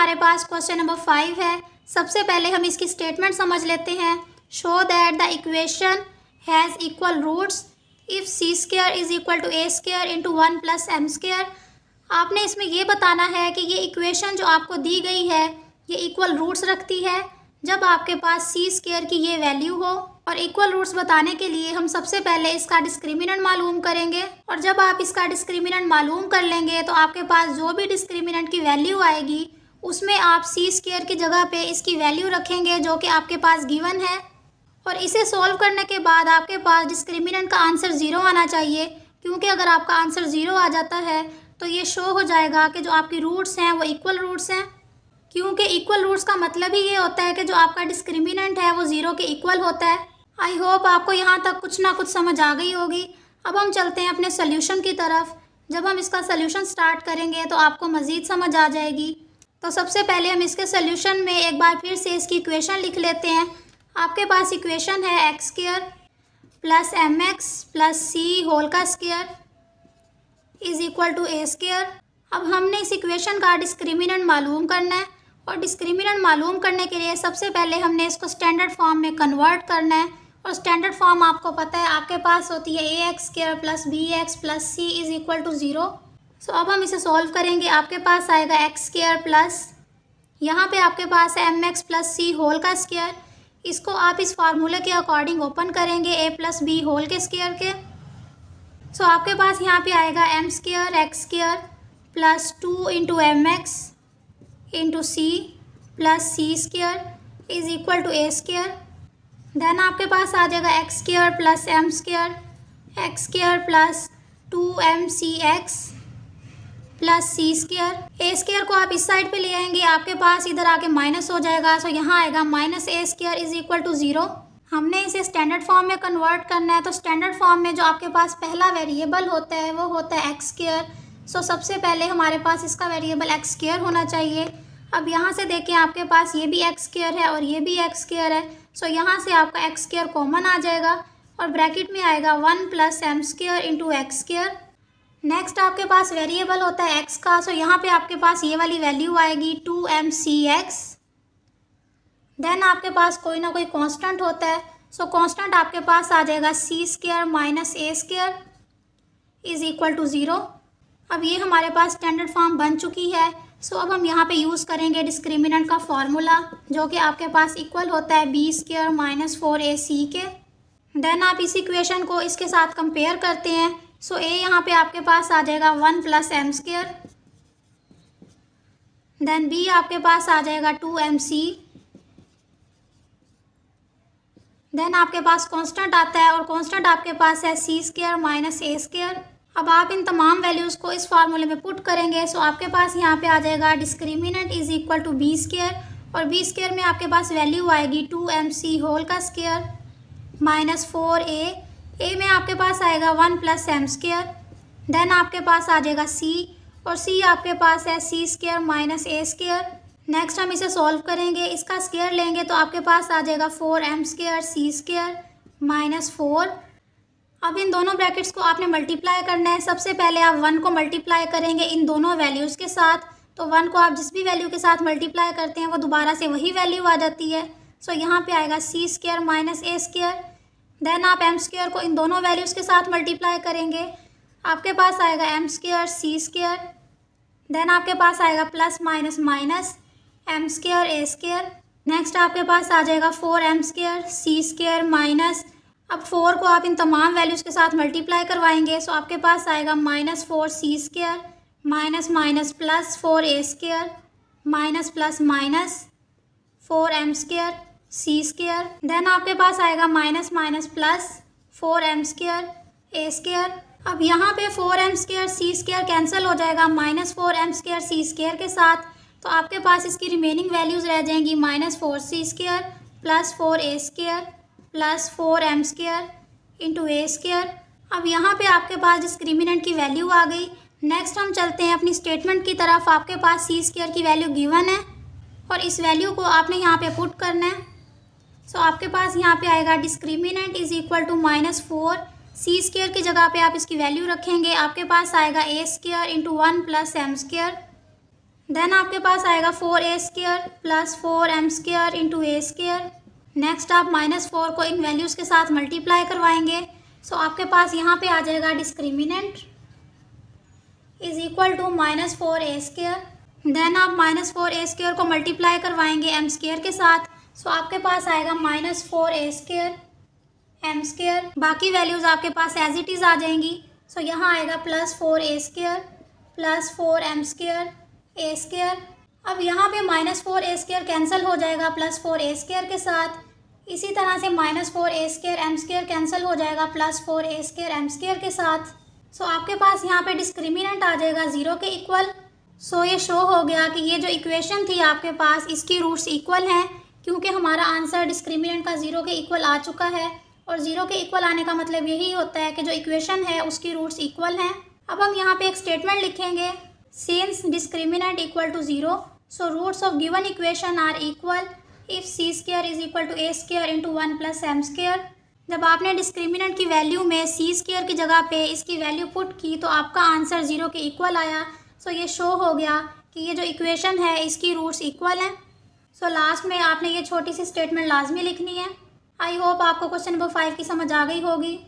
हमारे पास question number 5 है। सबसे पहले हम इसकी स्टेटमेंट समझ लेते हैं। Show that the equation has equal roots if c square is equal to A square into 1 plus M square. आपने इसमें ये बताना है कि ये इक्वेशन जो आपको दी गई है ये इक्वल रूट्स रखती है जब आपके पास सी स्क्वायर की ये वैल्यू हो। और इक्वल रूट्स बताने के लिए हम सबसे पहले इसका डिस्क्रिमिनेंट मालूम करेंगे, और जब आप इसका डिस्क्रिमिनेंट मालूम कर लेंगे तो आपके पास जो भी डिस्क्रिमिनेंट की वैल्यू आएगी उसमें आप सी स्क्वायर की जगह पे इसकी वैल्यू रखेंगे जो कि आपके पास गिवन है। और इसे सॉल्व करने के बाद आपके पास डिस्क्रिमिनेंट का आंसर 0 आना चाहिए, क्योंकि अगर आपका आंसर 0 आ जाता है तो ये शो हो जाएगा कि जो आपकी रूट्स हैं वो इक्वल रूट्स हैं, क्योंकि इक्वल रूट्स का मतलब ही ये होता है कि जो आपका डिस्क्रिमिनेंट है वो 0 के इक्वल होता है। आई होप आपको यहाँ तक कुछ ना कुछ समझ आ गई होगी। अब हम चलते हैं अपने सोल्यूशन की तरफ। जब हम इसका सोल्यूशन स्टार्ट करेंगे तो आपको मज़ीद समझ आ जाएगी। तो सबसे पहले हम इसके सोल्यूशन में एक बार फिर से इसकी इक्वेशन लिख लेते हैं। आपके पास इक्वेशन है X square plus M X plus C whole का square is equal to A square. अब हमने इस इक्वेशन का डिस्क्रिमिनेंट मालूम करना है, और डिस्क्रिमिनेंट मालूम करने के लिए सबसे पहले हमने इसको स्टैंडर्ड फॉर्म में कन्वर्ट करना है। और स्टैंडर्ड फॉर्म आपको पता है आपके पास होती है A X square plus B X plus C is equal to 0। So अब हम इसे सॉल्व करेंगे। आपके पास आएगा एक्स स्क्वायर प्लस यहाँ पे आपके पास है M X plus C whole का स्क्वायर। इसको आप इस फार्मूले के अकॉर्डिंग ओपन करेंगे ए प्लस बी होल के स्क्वायर के। सो आपके पास यहाँ पे आएगा M square X square plus 2 into M X into C plus C square is equal to A square. Then आपके पास आ जाएगा X square plus M square plus 2mcx plus C square. A square को आप इस side पे ले आएंगे, आपके पास इधर आके माइनस हो जाएगा। सो यहाँ आएगा minus A square is equal to 0। हमने इसे स्टैंडर्ड फॉर्म में कन्वर्ट करना है। तो स्टैंडर्ड फॉर्म में जो आपके पास पहला वेरिएबल होता है वो होता है एक्स स्क्वायर। सो सबसे पहले हमारे पास इसका वेरिएबल एक्स स्क्वायर होना चाहिए। अब यहाँ से देखें आपके पास ये भी एक्स स्क्वायर है और ये भी एक्स स्क्वायर है। सो यहाँ से आपका एक्स स्क्वायर कॉमन आ जाएगा और ब्रैकेट में आएगा 1 plus M square into x square. Next आपके पास वेरिएबल होता है एक्स का। सो यहाँ पे आपके पास ये वाली वैल्यू आएगी 2mcx। देन आपके पास कोई ना कोई कांस्टेंट होता है। सो कांस्टेंट आपके पास आ जाएगा C square minus A square is equal to 0। अब ये हमारे पास स्टैंडर्ड फॉर्म बन चुकी है। सो अब हम यहाँ पे यूज़ करेंगे डिस्क्रिमिनेंट का फॉर्मूला, जो कि आपके पास इक्वल होता है बी स्क्वायर माइनस 4ac के। देन आप इस इक्वेशन को इसके साथ कंपेयर करते हैं। सो ए यहाँ पे आपके पास आ जाएगा 1 plus M square. Then b आपके पास आ जाएगा 2mc। देन आपके पास कांस्टेंट आता है और कांस्टेंट आपके पास है सी स्क्वायर माइनस ए स्क्वायर। अब आप इन तमाम वैल्यूज़ को इस फार्मूले में पुट करेंगे। सो आपके पास यहाँ पे आ जाएगा discriminant is equal to b square, और बी स्क्वायर में आपके पास वैल्यू आएगी 2mc होल का स्क्वायर माइनस 4a। ए में आपके पास आएगा 1 प्लस एम स्क्वायर। देन आपके पास आ जाएगा सी, और सी आपके पास है सी स्क्वायर माइनस ए स्क्वायर। नेक्स्ट हम इसे सॉल्व करेंगे। इसका स्क्वायर लेंगे तो आपके पास आ जाएगा 4m square C square minus 4। अब इन दोनों ब्रैकेट्स को आपने मल्टीप्लाई करना है। सबसे पहले आप 1 को मल्टीप्लाई करेंगे इन दोनों वैल्यूज़ के साथ। तो 1 को आप जिस भी वैल्यू के साथ मल्टीप्लाई करते हैं वो दोबारा से वही वैल्यू आ जाती है। सो यहाँ पे आएगा सी स्क्वायर माइनस ए स्क्वायर। देन आप एम स्क्वायर को इन दोनों वैल्यूज़ के साथ मल्टीप्लाई करेंगे, आपके पास आएगा M square C square. Then आपके पास आएगा plus minus minus M square A square. Next आपके पास आ जाएगा 4m square C square minus, अब 4 को आप इन तमाम वैल्यूज़ के साथ मल्टीप्लाई करवाएंगे। सो आपके पास आएगा minus 4c square minus minus plus 4a square minus plus minus 4m square C square. Then आपके पास आएगा minus minus plus 4m square A square. अब यहाँ पे 4m square C square cancel हो जाएगा minus 4m square C square के साथ। तो आपके पास इसकी रिमेनिंग वैल्यूज़ रह जाएंगी minus 4c square plus 4a square plus 4m square into A square. अब यहाँ पे आपके पास डिस्क्रिमिनेंट की वैल्यू आ गई। नेक्स्ट हम चलते हैं अपनी स्टेटमेंट की तरफ। आपके पास सी स्क्वायर की वैल्यू गिवन है और इस वैल्यू को आपने यहाँ पे पुट करना है। सो आपके पास यहाँ पे आएगा discriminant is equal to -4। C square की जगह पे आप इसकी वैल्यू रखेंगे, आपके पास आएगा A square into 1 plus M square. Then आपके पास आएगा 4a² plus 4m² into a²। Next आप -4 को इन वैल्यूज़ के साथ मल्टीप्लाई करवाएंगे। सो आपके पास यहाँ पे आ जाएगा discriminant is equal to -4a²। Then आप -4a² को मल्टीप्लाई करवाएंगे m² के साथ। सो आपके पास आएगा -4a² m²। बाकी वैल्यूज़ आपके पास एज इट इज़ आ जाएंगी। सो यहाँ आएगा +4a² प्लस 4m² a²। अब यहाँ पे -4a² कैंसिल हो जाएगा +4a² के साथ। इसी तरह से -4a² m² कैंसिल हो जाएगा +4a² m² के साथ। सो आपके पास यहाँ पे डिस्क्रिमिनेंट आ जाएगा 0 के इक्वल। सो ये शो हो गया कि ये जो इक्वेशन थी आपके पास इसकी रूट्स इक्वल हैं, क्योंकि हमारा आंसर डिस्क्रिमिनेंट का 0 के इक्वल आ चुका है। और 0 के इक्वल आने का मतलब यही होता है कि जो इक्वेशन है उसकी रूट्स इक्वल हैं। अब हम यहाँ पे एक स्टेटमेंट लिखेंगे, since discriminant equal to 0 so roots of given equation are equal if c² is equal to a² into 1 plus m²। जब आपने डिस्क्रिमिनेंट की वैल्यू में c² की जगह पे इसकी वैल्यू पुट की तो आपका आंसर 0 के इक्वल आया। सो ये शो हो गया कि ये जो इक्वेशन है इसकी रूट्स इक्वल हैं। सो लास्ट में आपने ये छोटी सी स्टेटमेंट लाजमी लिखनी है। आई होप आपको क्वेश्चन नंबर 5 की समझ आ गई होगी।